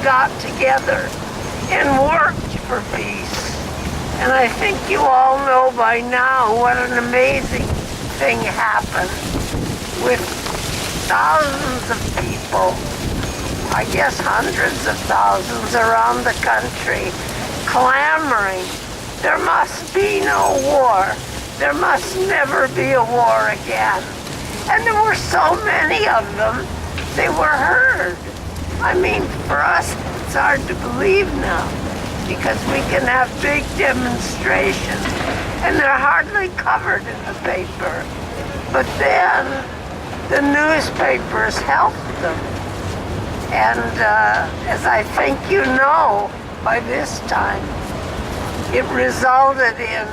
got together and worked for peace. And I think you all know by now what an amazing thing happened with thousands of people, I guess hundreds of thousands around the country, clamoring, there must be no war. There must never be a war again. And there were so many of them, they were heard. I mean, for us, it's hard to believe now because we can have big demonstrations and they're hardly covered in the paper. But then the newspapers helped them. And as I think you know by this time, it resulted in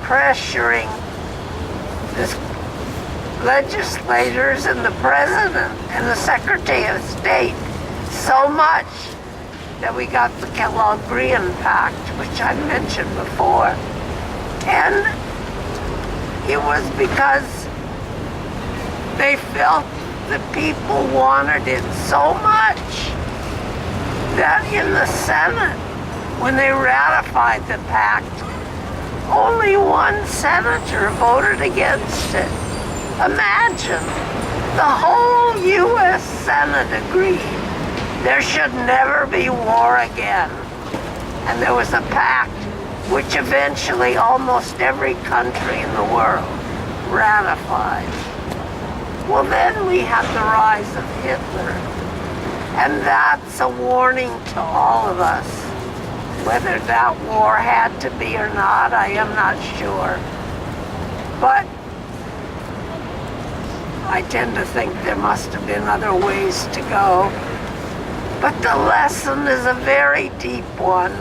pressuring the legislators and the president and the Secretary of State so much that we got the Kellogg-Briand Pact, which I mentioned before. And it was because they felt the people wanted it so much that in the Senate, when they ratified the pact, only one senator voted against it. Imagine, the whole U.S. Senate agreed there should never be war again. And there was a pact which eventually almost every country in the world ratified. Well, then we had the rise of Hitler. And that's a warning to all of us. Whether that war had to be or not, I am not sure. But I tend to think there must have been other ways to go. But the lesson is a very deep one.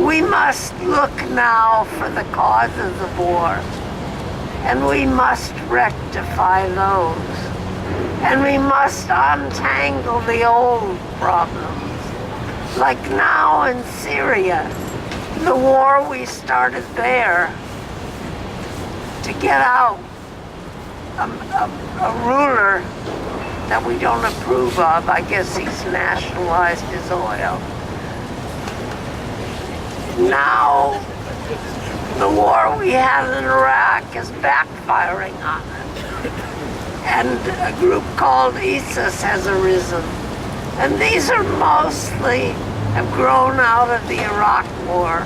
We must look now for the causes of war, and we must rectify those. And we must untangle the old problems. Like now in Syria, the war we started there to get out a ruler that we don't approve of. I guess he's nationalized his oil. Now, the war we had in Iraq is backfiring on it. And a group called ISIS has arisen. And these are mostly have grown out of the Iraq war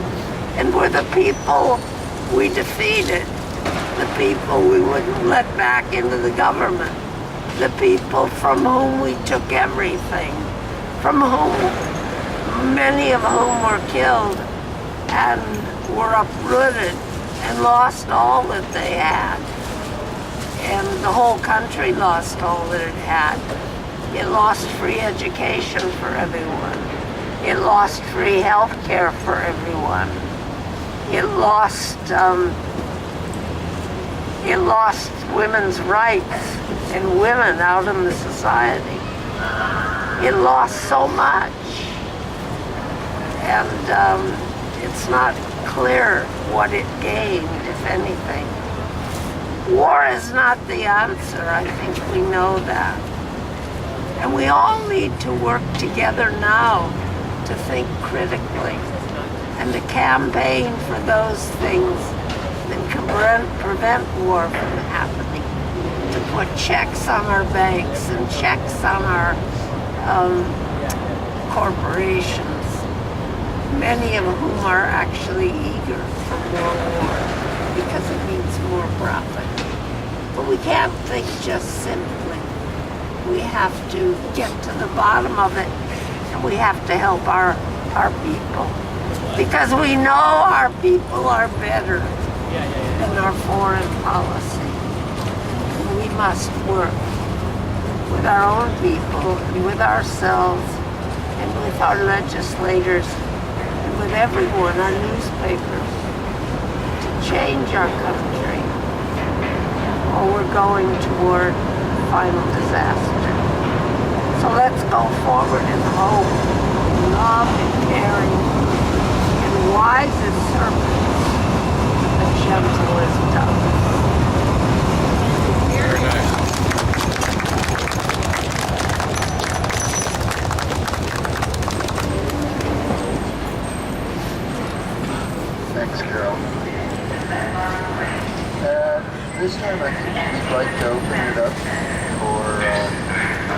and were the people we defeated, the people we wouldn't let back into the government, the people from whom we took everything, from whom many of whom were killed and were uprooted and lost all that they had. And the whole country lost all that it had. It lost free education for everyone. It lost free health care for everyone. It lost women's rights and women out in the society. It lost so much. And it's not clear what it gained, if anything. War is not the answer. I think we know that. And we all need to work together now to think critically and to campaign for those things that can prevent war from happening, to put checks on our banks and checks on our corporations, many of whom are actually eager for more war because it means more profit. But we can't think just simply. We have to get to the bottom of it, and we have to help our people. Because we know our people are better than our foreign policy. And we must work with our own people, and with ourselves, and with our legislators, and with everyone, our newspapers, to change our country, or we're going toward final disaster. So let's go forward in hope, in love, and caring, and wise as serpents, but gentle as doves. This time I think we'd like to open it up for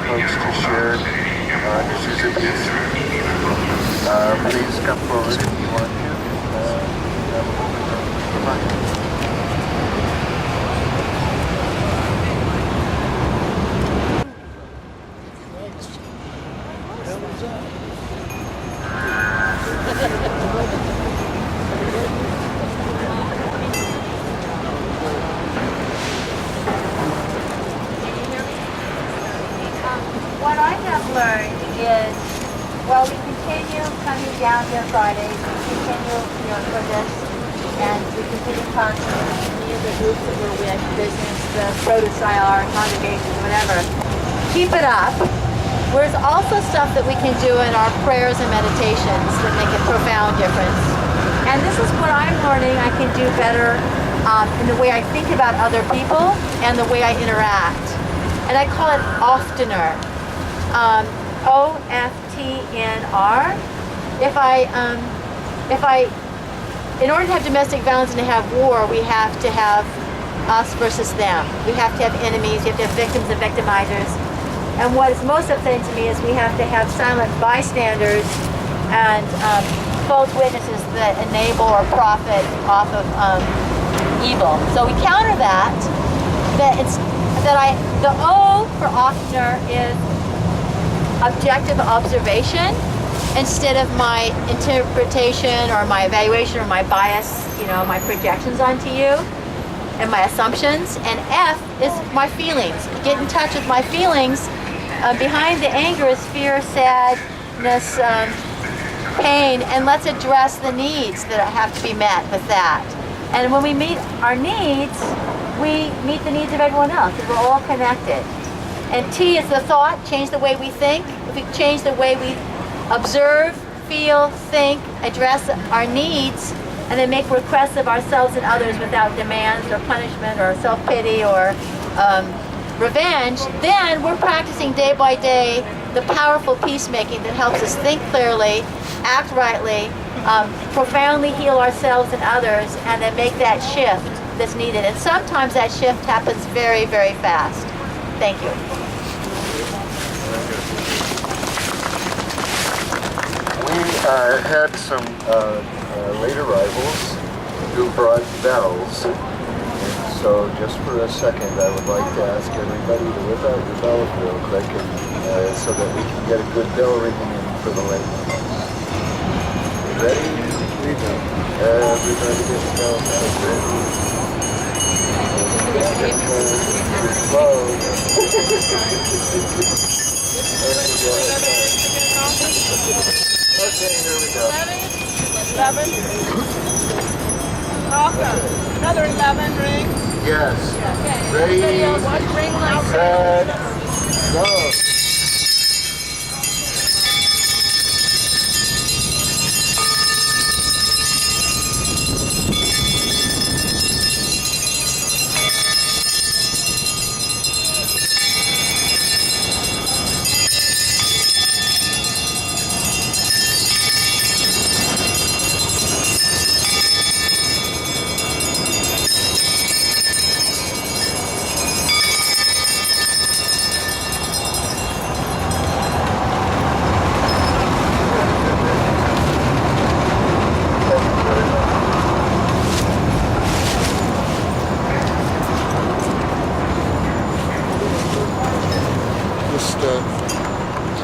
folks to share issues of peace. Please come forward if you want to. Come on. What I have learned is, well, we continue coming down here Fridays, we continue, for this, and we continue talking to any of the groups that we're with, business, the produce IR, congregations, whatever. Keep it up. There's also stuff that we can do in our prayers and meditations that make a profound difference. And this is what I'm learning I can do better in the way I think about other people and the way I interact. And I call it oftener. OFTNR. If I, in order to have domestic violence and to have war, we have to have us versus them. We have to have enemies, you have to have victims and victimizers. And what is most upsetting to me is we have to have silent bystanders and false witnesses that enable or profit off of evil. So we counter that. The O for oftener is objective observation instead of my interpretation or my evaluation or my bias, my projections onto you and my assumptions. And F is my feelings. Get in touch with my feelings. Behind the anger is fear, sadness, pain, and let's address the needs that have to be met with that. And when we meet our needs, we meet the needs of everyone else, because we're all connected. And T is the thought, change the way we think. If we change the way we observe, feel, think, address our needs, and then make requests of ourselves and others without demands or punishment or self-pity or revenge, then we're practicing day by day the powerful peacemaking that helps us think clearly, act rightly, profoundly heal ourselves and others, and then make that shift that's needed. And sometimes that shift happens very, very fast. Thank you. We had some late arrivals who brought bells. So just for a second, I would like to ask everybody to whip out your bells real quick so that we can get a good bell ringing in for the late ones. Ready? Everybody gets bells out. Slow. Okay, here we go. 11. Awesome. Another 11 ring. Yes. Okay. Ready, Ring like set, go.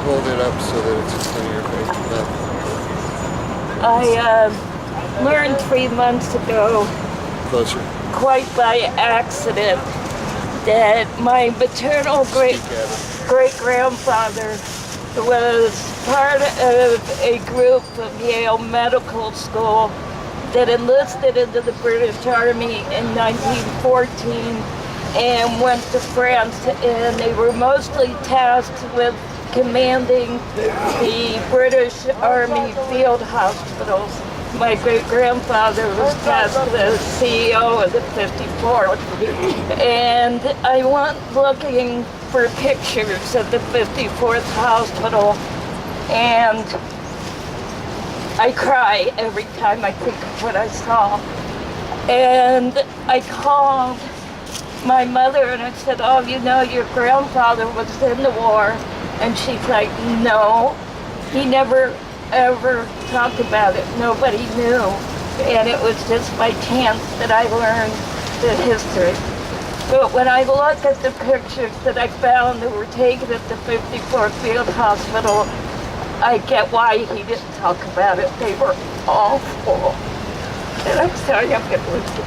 Hold it up so that it's in front of your face. I learned 3 months ago, Closer. quite by accident, that my maternal great-grandfather was part of a group of Yale Medical School that enlisted into the British Army in 1914 and went to France, and they were mostly tasked with commanding the British Army field hospitals. My great-grandfather was tasked as CEO of the 54th, and I went looking for pictures of the 54th hospital, and I cry every time I think of what I saw. And I called my mother, and I said, oh, you know, your grandfather was in the war. And she's like, no, he never ever talked about it. Nobody knew. And it was just by chance that I learned the history. But when I look at the pictures that I found that were taken at the 54th Field Hospital, I get why he didn't talk about it. They were awful. And I'm sorry, I'm going to lose it.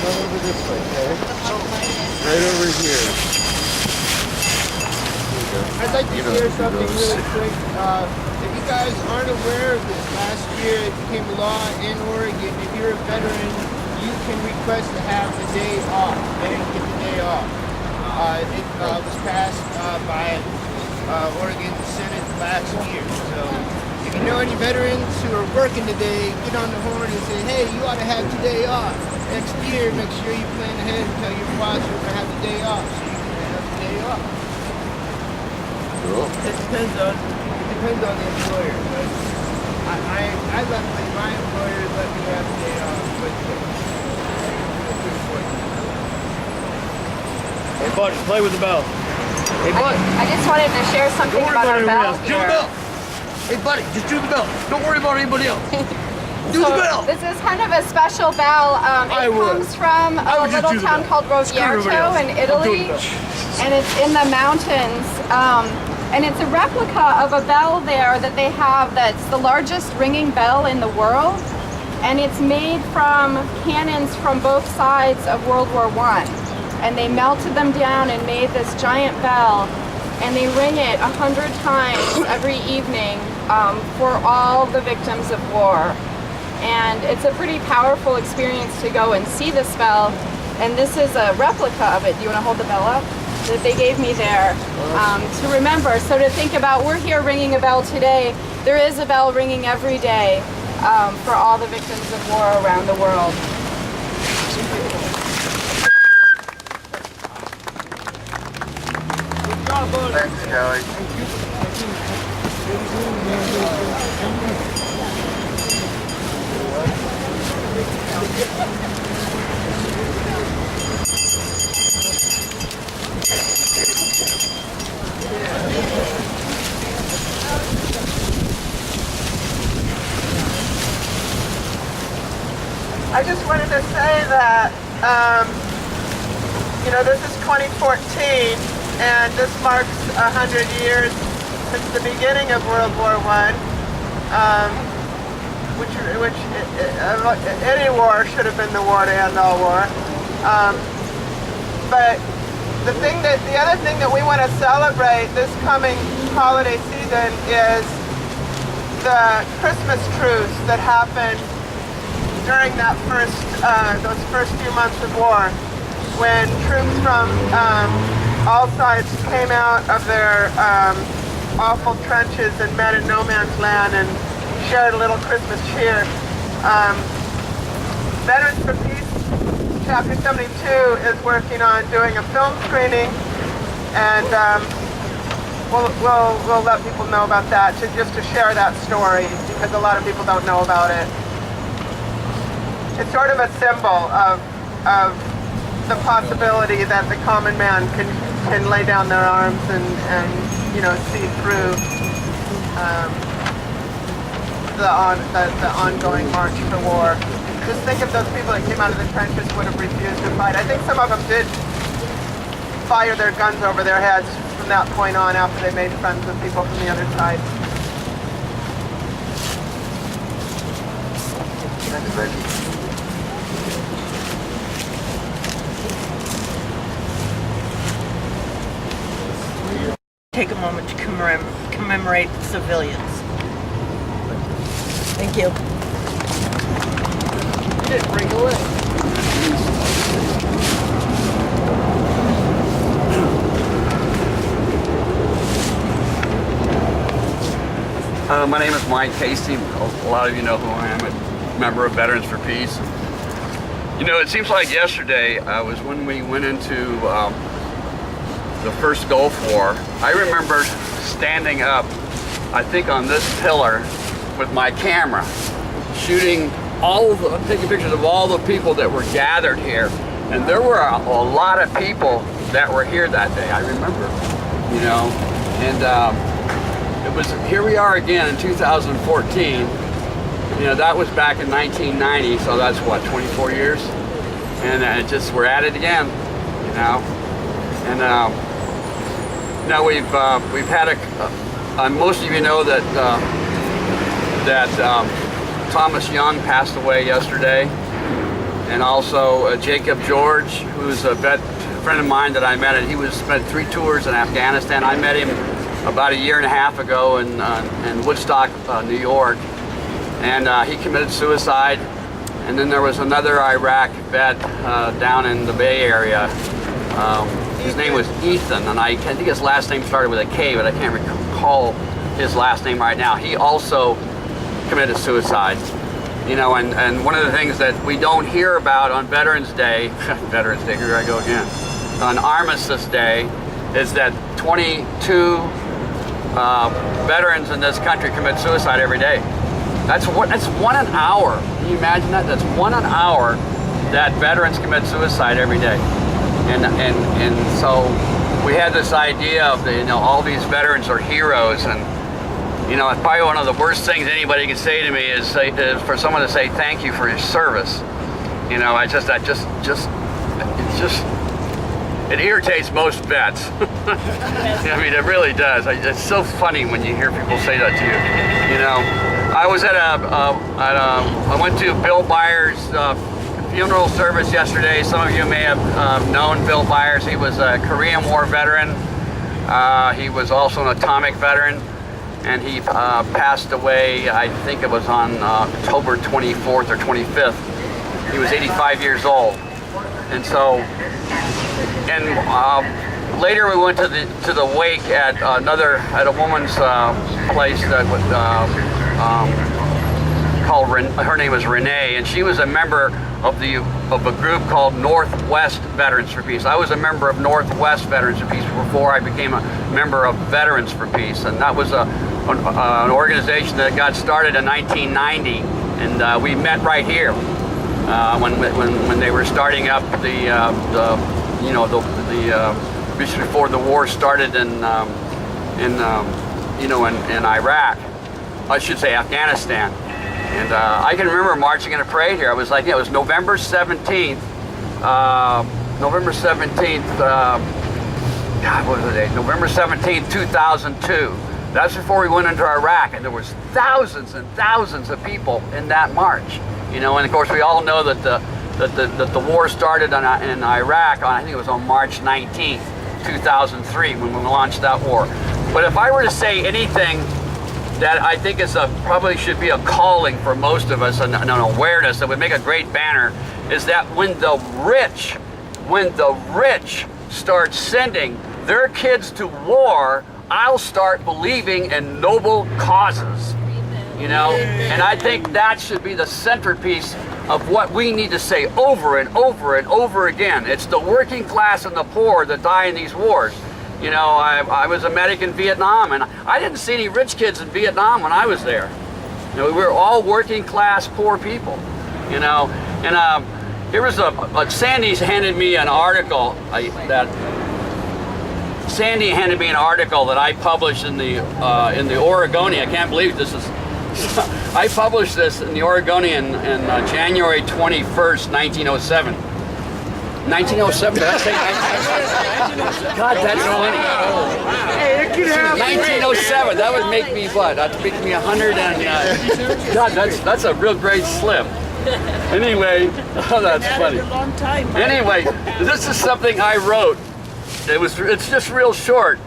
Over this way, okay? Right over here. I'd like to share something really quick. If you guys aren't aware of this, last year it became a law in Oregon. If you're a veteran, you can request to have the day off. Veterans get the day off. It was passed by Oregon Senate last year. So if you know any veterans who are working today, get on the horn and say, hey, you ought to have today off. Next year, make sure you plan ahead and tell your boss you're going to have the day off so you can have the day off. Cool. It depends on the employer. But I luckily, my employer let me have the day off. But it's important. Hey, buddy, play with the bell. Hey, buddy. I just wanted to share something Don't worry about about our anybody bell else. Do the here. bell. Hey, buddy, just do the bell. Don't worry about anybody else. Do the bell. This is kind of a special bell. I It would. comes from I a would just little do the town bell. called Screw everybody Roviarto else. in I'm doing Italy, the bell. and it's in the mountains. And it's a replica of a bell there that they have that's the largest ringing bell in the world. And it's made from cannons from both sides of World War I. And they melted them down and made this giant bell. And they ring it 100 times every evening for all the victims of war. And it's a pretty powerful experience to go and see this bell. And this is a replica of it. Do you want to hold the bell up? That they gave me there to remember. So to think about, we're here ringing a bell today. There is a bell ringing every day for all the victims of war around the world. Thanks, Kelly. I just wanted to say that, this is 2014, and this marks 100 years since the beginning of World War I, which any war should have been the war to end all war. But the other thing that we want to celebrate this coming holiday season is the Christmas truce that happened during that those first few months of war, when troops from all sides came out of their awful trenches and met in no man's land and shared a little Christmas cheer. Veterans for Peace Chapter 72 is working on doing a film screening, and we'll let people know about that, just to share that story, because a lot of people don't know about it. It's sort of a symbol of the possibility that the common man can lay down their arms and see through the ongoing march to war. Just think if those people that came out of the trenches would have refused to fight. I think some of them did fire their guns over their heads from that point on, after they made friends with people from the other side. Thanks, Reggie. Take a moment to commemorate civilians. Thank you. You didn't bring away. My name is Mike Casey. A lot of you know who I am, a member of Veterans for Peace. It seems like yesterday was when we went into the first Gulf War, I remember standing up, I think on this pillar, with my camera, shooting taking pictures of all the people that were gathered here. And there were a lot of people that were here that day, I remember, you know. And here we are again in 2014. You know, that was back in 1990, so that's what, 24 years? And we're at it again, you know. And now we've had most of you know that Thomas Young passed away yesterday, and also Jacob George, who's a friend of mine that I met. He spent 3 tours in Afghanistan. I met him about a year and a half ago in Woodstock, New York, and he committed suicide. And then there was another Iraq vet down in the Bay Area. His name was Ethan, and I think his last name started with a K, but I can't recall his last name right now. He also committed suicide. You know, and one of the things that we don't hear about on Veterans Day, Veterans Day, here I go again, on Armistice Day, is that 22 veterans in this country commit suicide every day. That's 1 an hour. Can you imagine that? That's 1 an hour that veterans commit suicide every day. And so we had this idea of all these veterans are heroes, and you know, probably one of the worst things anybody can say to me is for someone to say thank you for your service. You know, it irritates most vets. I mean, it really does. It's so funny when you hear people say that to you. You know, I was I went to Bill Byers' funeral service yesterday. Some of you may have known Bill Byers. He was a Korean War veteran. He was also an atomic veteran. And he passed away, I think it was on October 24th or 25th. He was 85 years old. And so, later we went to the wake at a woman's place that was called, her name was Renee, and she was a member of a group called Northwest Veterans for Peace. I was a member of Northwest Veterans for Peace before I became a member of Veterans for Peace, and that was an organization that got started in 1990, and we met right here when they were starting up just before the war started in Iraq. I should say Afghanistan. And I can remember marching in a parade here. I was like, it was November 17th. November 17th, 2002. That's before we went into Iraq, and there was thousands and thousands of people in that march. You know, and of course we all know that the war started in Iraq on, I think it was on March 19th, 2003, when we launched that war. But if I were to say anything that I think probably should be a calling for most of us, and an awareness that would make a great banner, is that when the rich start sending their kids to war, I'll start believing in noble causes. You know, and I think that should be the centerpiece of what we need to say over and over and over again. It's the working class and the poor that die in these wars. You know, I was a medic in Vietnam, and I didn't see any rich kids in Vietnam when I was there. You know, we were all working class, poor people. You know, and here was Sandy's handed me an article Sandy handed me an article that I published in the Oregonian. I can't believe this is. I published this in the Oregonian in January 21st, 1907. 1907? Did I say 1907? God, that's funny. Hey, 1907. That would make me what? That'd make me 100 and... God, that's a real great slip. Anyway, oh, that's funny. Anyway, this is something I wrote. It's just real short.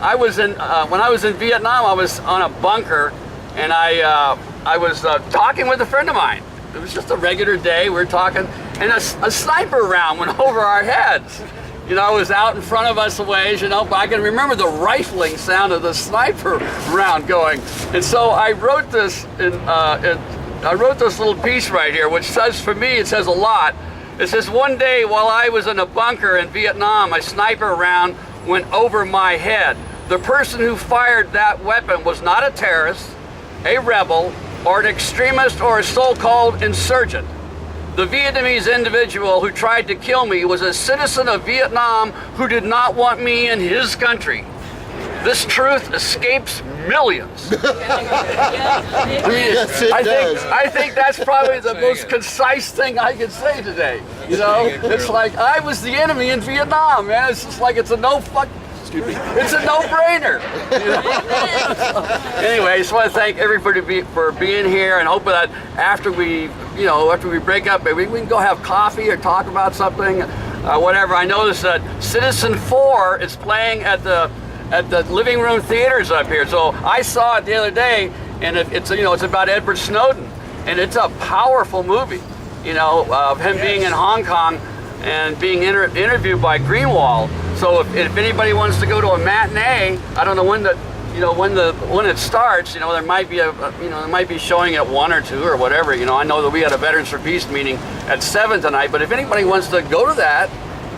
I was in when I was in Vietnam. I was on a bunker, and I was talking with a friend of mine. It was just a regular day. We were talking, and a sniper round went over our heads. You know, it was out in front of us a ways. You know, but I can remember the rifling sound of the sniper round going. And so I wrote this I wrote this little piece right here, which says, for me, it says a lot. It says, one day while I was in a bunker in Vietnam, a sniper round went over my head. The person who fired that weapon was not a terrorist, a rebel, or an extremist, or a so-called insurgent. The Vietnamese individual who tried to kill me was a citizen of Vietnam who did not want me in his country. This truth escapes millions. I think that's probably the most concise thing I can say today. You know, it's like I was the enemy in Vietnam, man. It's just like it's a it's a no-brainer. You know? Anyway, I just want to thank everybody for being here, and hope that after we break up, maybe we can go have coffee or talk about something, whatever. I noticed that Citizen 4 is playing at the living room theaters up here. So I saw it the other day, and it's about Edward Snowden, and it's a powerful movie. You know, of him being in Hong Kong and being interviewed by Greenwald. So if anybody wants to go to a matinee, I don't know when it starts. You know, there might be showing at 1 or 2 or whatever. You know, I know that we had a Veterans for Peace meeting at 7 tonight. But if anybody wants to go to that,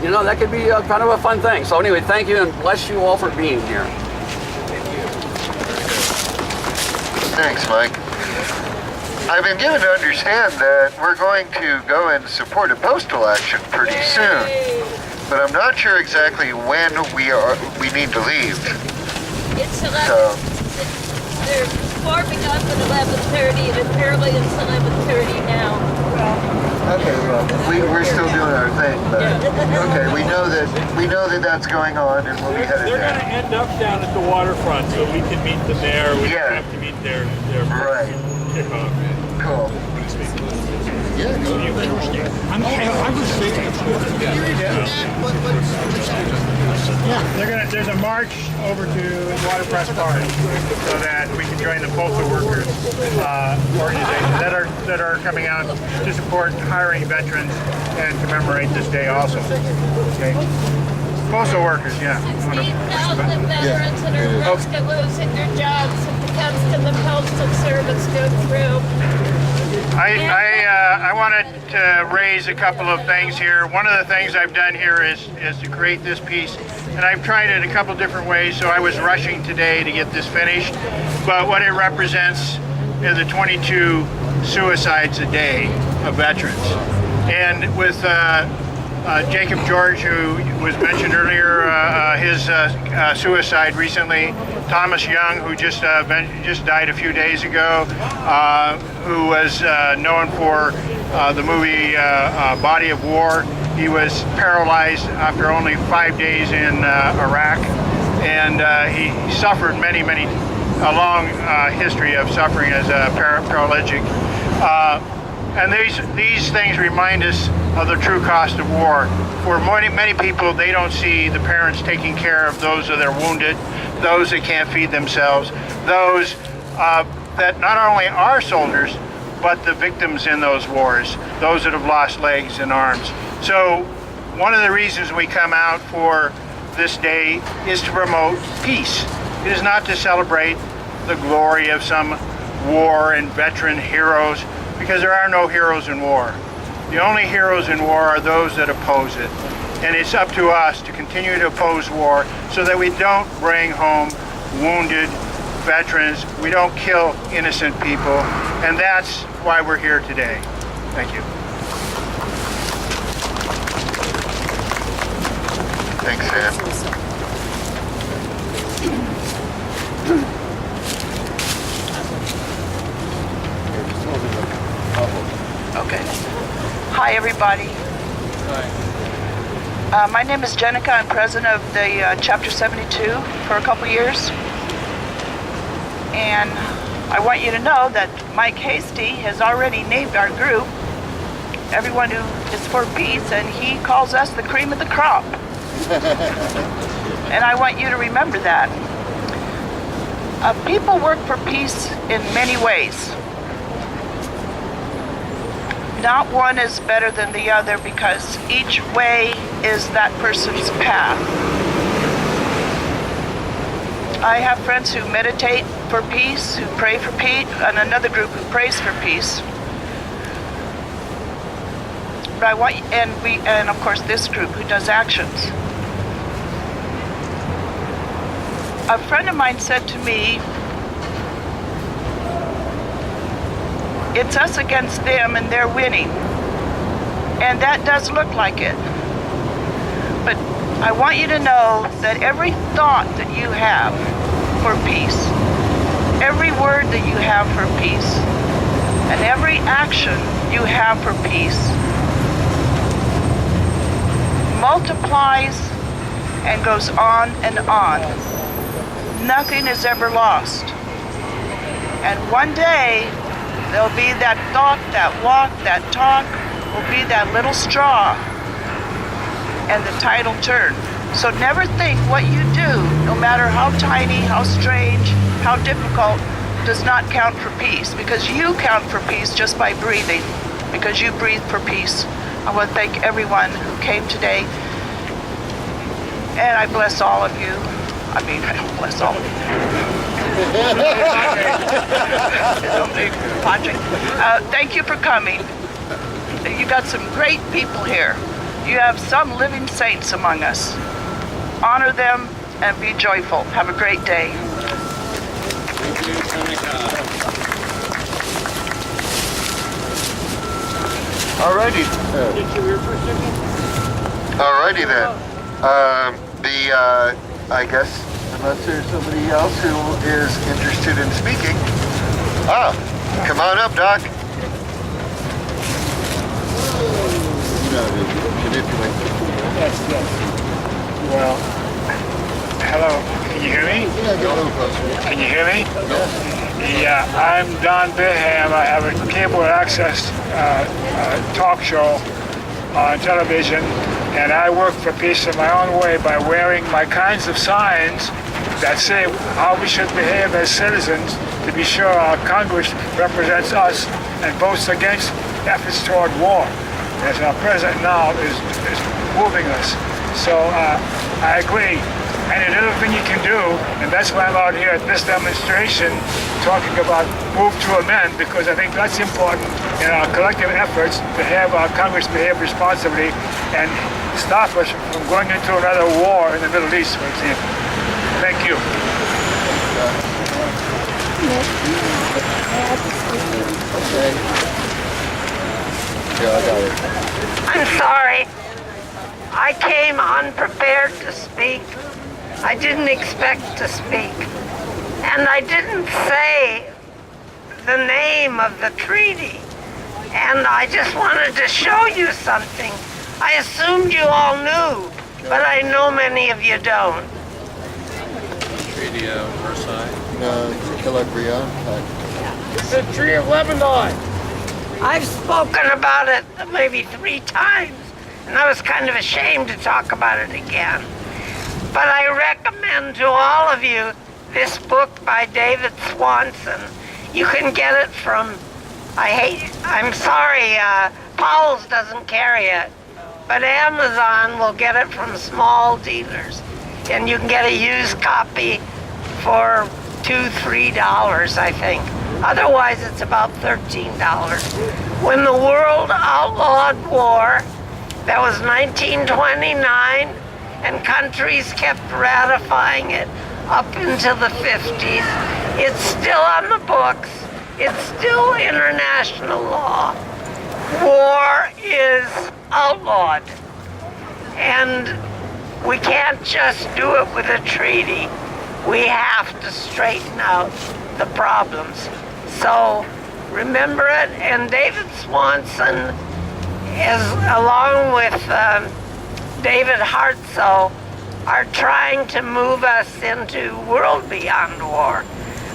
you know, that could be kind of a fun thing. So anyway, thank you and bless you all for being here. Thanks, Mike. I've been given to understand that we're going to go and support a postal action pretty soon, but I'm not sure exactly when we need to leave. It's 11. They're forming up at 11:30, and apparently it's 11:30 now. Okay, well, we're still doing our thing, but okay, we know that that's going on, and we'll be headed They're there. going to end up down at the waterfront, so we can meet them there. We don't have to meet their Right. kickoff. Cool. There's a march over to Waterpress Park so that we can join the postal workers organization that are coming out to support hiring veterans and commemorate this day also. Okay. Postal workers, yeah. All the veterans that are close to losing their jobs if it comes to the postal service go through. I wanted to raise a couple of things here. One of the things I've done here is to create this piece, and I've tried it a couple different ways, so I was rushing today to get this finished. But what it represents is the 22 suicides a day of veterans. And with Jacob George, who was mentioned earlier, his suicide recently. Thomas Young, who just died a few days ago, who was known for the movie Body of War. He was paralyzed after only 5 days in Iraq, and he suffered a long history of suffering as a paralytic. And these things remind us of the true cost of war. For many people, they don't see the parents taking care of those that are wounded, those that can't feed themselves, those that not only are soldiers, but the victims in those wars, those that have lost legs and arms. So one of the reasons we come out for this day is to promote peace. It is not to celebrate the glory of some war and veteran heroes, because there are no heroes in war. The only heroes in war are those that oppose it. And it's up to us to continue to oppose war so that we don't bring home wounded veterans, we don't kill innocent people, and that's why we're here today. Thank you. Thanks, Sam. Okay. Hi, everybody. My name is Jenica. I'm president of the Chapter 72 for a couple years. And I want you to know that Mike Hasty has already named our group Everyone Who is for Peace, and he calls us the cream of the crop. And I want you to remember that. People work for peace in many ways. Not one is better than the other because each way is that person's path. I have friends who meditate for peace, who pray for peace, and another group who prays for peace. But I want, and of course this group who does actions. a friend of mine said to me, it's us against them and they're winning. And that does look like it. But I want you to know that every thought that you have for peace, every word that you have for peace, and every action you have for peace multiplies and goes on and on. Nothing is ever lost. And one day, there'll be that thought, that walk, that talk, will be that little straw, and the tide will turn. So never think what you do, no matter how tiny, how strange, how difficult, does not count for peace, because you count for peace just by breathing, because you breathe for peace. I want to thank everyone who came today, and I bless all of you. I mean, I don't bless all of you. Thank you for coming. You got some great people here. You have some living saints among us. Honor them and be joyful. Have a great day. Alrighty. Alrighty then. I guess, unless there's somebody else who is interested in speaking. Come on up, Doc. Yes. Well, hello. Can you hear me? Yeah, get a little closer. Can you hear me? Yeah. Yeah, I'm Don Biham. I have a cable access talk show on television, and I work for peace in my own way by wearing my kinds of signs that say how we should behave as citizens to be sure our Congress represents us and votes against efforts toward war, as our president now is moving us. So I agree. And another thing you can do, and that's why I'm out here at this demonstration talking about move to amend, because I think that's important in our collective efforts to have our Congress behave responsibly and stop us from going into another war in the Middle East, for example. Thank you. Okay. Yeah, I got it. I'm sorry. I came unprepared to speak. I didn't expect to speak. And I didn't say the name of the treaty. And I just wanted to show you something. I assumed you all knew, but I know many of you don't. Treaty of Versailles. Calabria. The Tree of Lebanon. I've spoken about it maybe 3 times, and I was kind of ashamed to talk about it again. But I recommend to all of you this book by David Swanson. You can get it from, I'm sorry, Powell's doesn't carry it, but Amazon will get it from small dealers. And you can get a used copy for $2-3, I think. Otherwise, it's about $13. When the world outlawed war, that was 1929, and countries kept ratifying it up until the 50s. It's still on the books. It's still international law. War is outlawed. And we can't just do it with a treaty. We have to straighten out the problems. So remember it, and David Swanson is, along with David Hartsoe, are trying to move us into World Beyond War.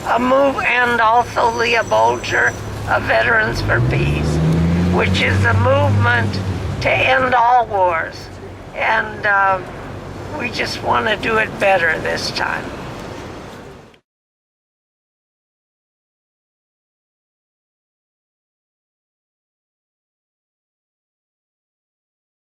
And also Leah Bolger of Veterans for Peace, which is a movement to end all wars. And we just want to do it better this time.